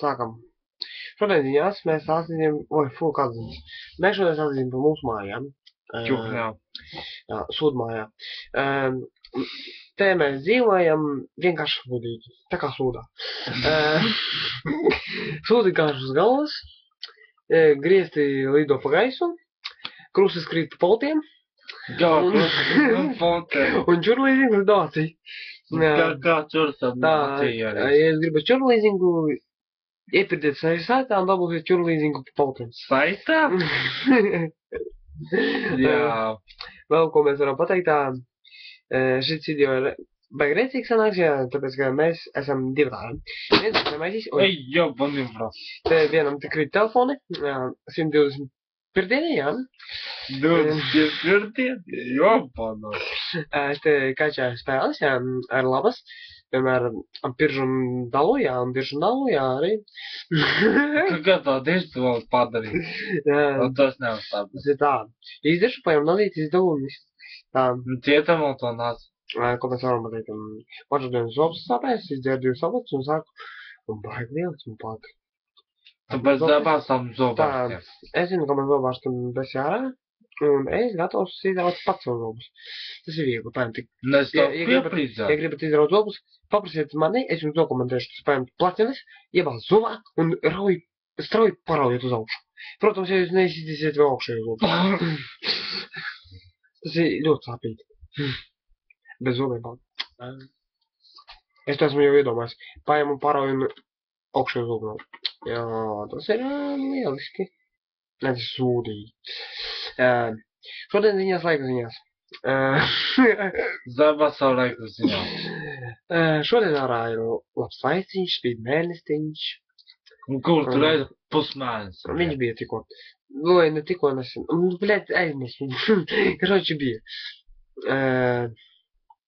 Sākam. Šodien ziņās mēs stāstīsim, kāds ziņas. Mēs šodien stāstīsim par mūsu mājām. Čukņā. Jā, sūdmājā. Te mēs dzīvojam vienkārši sūdīgi. Tā kā sūdā. Sūdi kārs uz galvas. Griezti lido pa gaisu. Krustas krīt pa poltiem. Un čurlīzingu uz dāciju. Kā čurta dācija arī? Ja es gribu čurlīzingu, iepirdiet saitā un dabūsiet čurlīzingu pa poltiem. Saitā? Jā. Vēl ko mēs varam pateikt, šis video ir baigi rēcīgs sanāks, tāpēc, ka mēs esam divi tādi. Viens nemaisis, Ej, jau, banimbrā. Te vienam te krīt telefoni, 120 pirdieni, jā. 20 pirdieni, jo, banā. Te kačā spēles, jā, ar labas. Piemēram, piržu un dalu, jā, un piržu un dalu, jā, arī. Kā tādu izdevumu padarīt? Un tas nevar tādu. Tas ir tā. Izdešu, paņem nodīt, izdevu un viss. Tā. Cietam un to nāc. Ko mēs varam pateikt? Pašodien zopas sāpēs, izdzēru 2 sopas un sāku. Un baigi lieliski un plaki. Tāpēc dabāsam zobārstiem. Es zinu, ka man zobārstam bez jārā. Un es gatavs izraut pats savu zobus. Tas ir viegli, paņemt tik. Nes tev pieprīdzēt. Ja gribat izraut zobus, paprasiet mani, es jums dokumentēšu, tas paņemt placenes, iebāzt zobā un strauji paraujiet uz augšu. Protams, ja jūs neizsītīsiet vēl augšējo zobu. Tas ir ļoti sāpīgi. Bez zobiem pār. Es to esmu jau iedomājis. Paņem un parauju un augšējo zobu. Jā, tas ir lieliski. Ne, tas ir sūdīgi. Šodien ziņās laika ziņās. Zabā savu laiku ziņās. Šodien ārā ir labs laiciņš, spīd mēnestiņš. Un kur tu redzi pusmēnes? Viņš bija tikko. Vai ne tikko nesen. Bļēt, aizmirsu. Kroči bija.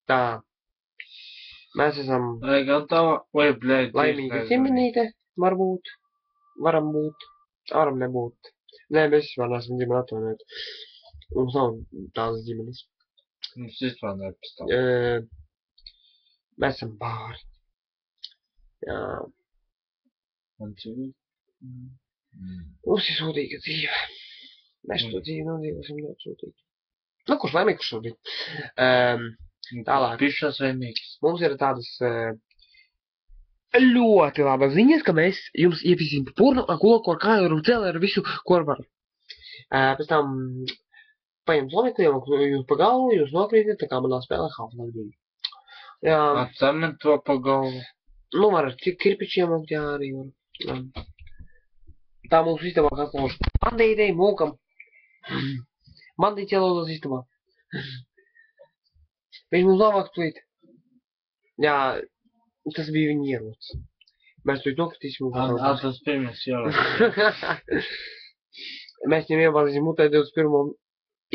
Tā. Mēs esam laimīga ģimenīte. Varbūt. Varam būt. Varam nebūt. Nē, mēs vispār neesam ģimeni atvainot. Mums nav tādas ģimenes. Mums vispār nepastāv. Mēs esam bāri. Jā. Un dzīvi? Mums ir sūdīga dzīve. Mēs to dzīvi nodzīvosim ļoti sūdīgi. Nu, kurš laimīgi, kurš sūdīgi. Tālāk. Pišās laimīgs. Mums ir tādas ļoti labas ziņas, ka mēs jums iepazīsim pa purnu, ar koku, ar kāju, ar cēli, ar visu, ko ar varam. Pēc tam paņemt lomekli, jūs pa galvu, jūs nokrītat, tā kā manā spēlē Half-Life 2. Jā. Atcement to pa galvu. Nu, var ar kirpičiem un jā arī var. Tā mūsu istabā kāds lauž. Mandītei, mūkam. Mandīts ielūdās istabā. Viņš mums labāk plīt. Jā. Tas bija viņa ierots. Mēs to nokritīsim. Tas pirmais ierots. Mēs viņam iebāzīsim mutē 21.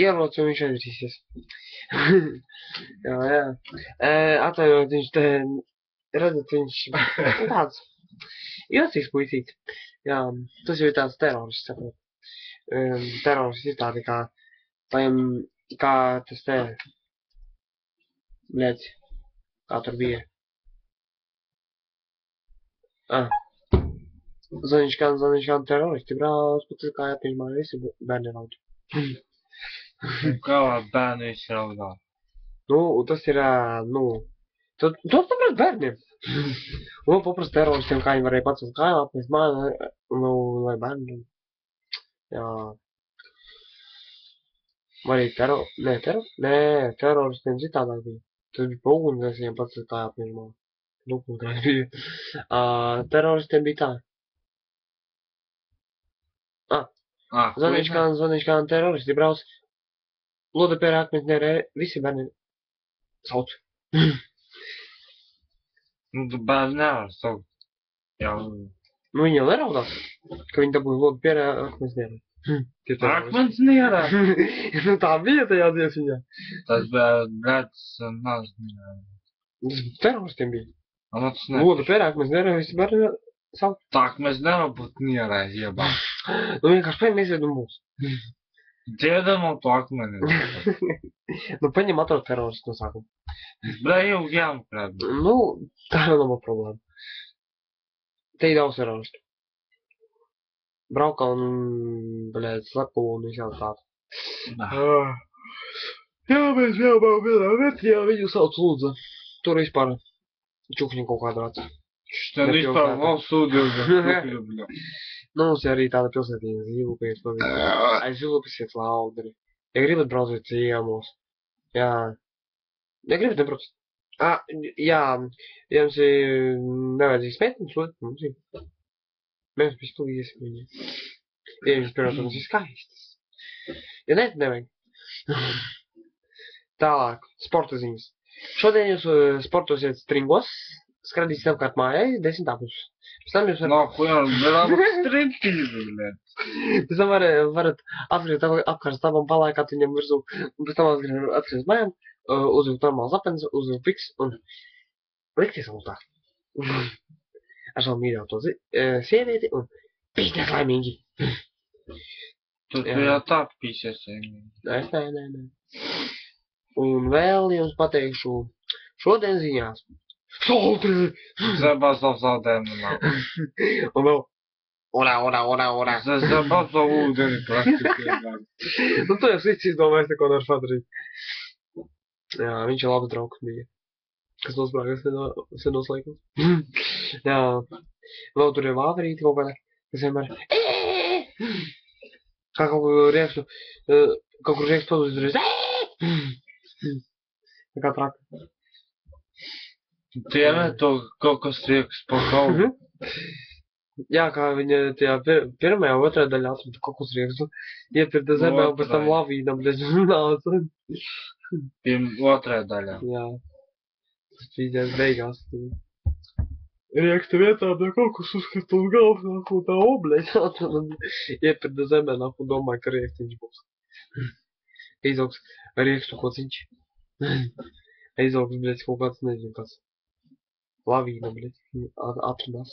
ierots un viņš aizvisīsies. Jā. Atvainot, viņš te, redzat, viņš tāds jocīgs puisīts. Jā, tas jau ir tāds terorists, saprot. Terorists ir tādi kā, kā tas te, bļēc, kā tur bija. Zaniņš kā teroristi brauc, bet kā jāpieņ mani visi bērni raud. Kā bērni visi raudā? Nu, tas ir, tas paprast bērniem. Un paprast teroristiem, kā viņi varēja pats uz kājām apmest mani, lai bērniem. Jā. Vai arī teroristiem citādāk bija. Tas bija pa ugunsdzēsiem pats uz kājām apmest mani. Nu, kā bija. Teroristiem bija tā. Zaniņš kā teroristi brauc. Lodapērā akmentnerē visi bērni sauc. Nu, tu bērni nevar saukt. Jā. Nu, viņi jau neraudās, ka viņi dabūja lodapērā akmentnerē. Akmentnerē? Nu, tā bija tajā dziesmiņā. Tas bija brēc nāžnībā. Tas teroristiem bija. Lūdzu, pērāk mēs nevaram visi bērni saukt. Tak mēs nevaram būt nierē iebā. Nu vienkārši paņem izvedum mūs. Dziedam un to akmeni. Nu paņem atrod teroristu no sākuma. Blē, jau jāmaprāt. Nu, tā jau nav problēma. Te ir daudz teroristu. braukā un, blēd, slepo un visādi tādu. Jā, mēs jābām vienā vietā, viņu sauc Lūdza. Tur vispār čukņi kaut kādā rāds. Что vispār nav sūdzīga. Nu, mums ir arī tāda pilsētīna Zilupēs, aiz Zilupes iet Lauderi. Ja gribat brauciet ciemos. Jā. Ja gribat nebrauc. Jā, ja jums ir nevajadzīgs metnes, mums ir. Mēs vispilīsim viņu. Ja jums, protams, ir skaistas. Ja ne, tad nevajag. Tālāk, sporta ziņas. Šodien jūs sportosiet stringos, skradīsiet apkārt mājai, 10 apus. Pēc tam jūs Нахуй, брат, стриптизы, блядь. Pēc tam varat atskriet apkārt stabam palēkāt viņam virsū, un pēc tam atskriet mājām, uzvilkt normāls apens, uzvilkt piks un likties ultā. Ar savu mīļoto sievieti un pīsties laimīgi. Tu jau tā pīsies. Nē. Un vēl jums pateikšu šodien ziņās. Soltri! Забазал zaudējumu nav. Un vēl. Ora. Забазal ūdeni praktiski. Nu, to jau cits izdomājis neko nevar padarīt. Jā, viņš ir labs draugs bija. Kas nosprāgas senos laikos. Jā. Vēl tur ir vāverīti kaut kādā, kas vienmēr. Kā kaut kur riekstu padūs uzreiz. Tā kā traka. Tie ne to kaut kas rieks pa kaut. Jā, kā viņa tajā pirmajā, otrā daļā atrada kaut kas riekstu. Iepirda zemē un pēc tam lavīnam nāca. Otrā daļā. Jā. Tas bija beigās. Riekstu vietā bija kaut kas uzskatīt uz galvas, nāku tā obleģ. Iepirda zemē, nāku un domāju, ka riekstiņš būs. Izaugs riekstu kociņš. Izaugs, bļēc, kaut kāds, nezinu, kas. Lavīna, bļēc, atrunās.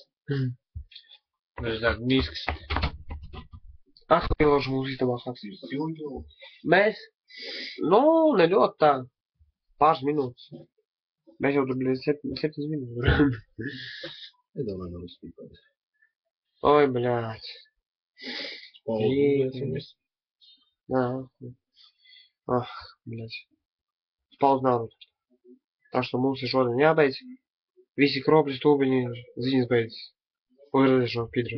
Viņš tā nisks. Pielaužu mūsu istabā sāks. Mēs, nu, ne ļoti tā. Pāris minūtes. Mēs jau tur, bļēc, 7 minūtes. Nedomāju, man uzspīpēt. Oi, bļēc. Jā. Bļēc. Pauz nav. Tā što mums ir šodien jābeidz. Visi kropļi stūbiņi ziņas beidzas. Pagaidīšu, pīdru.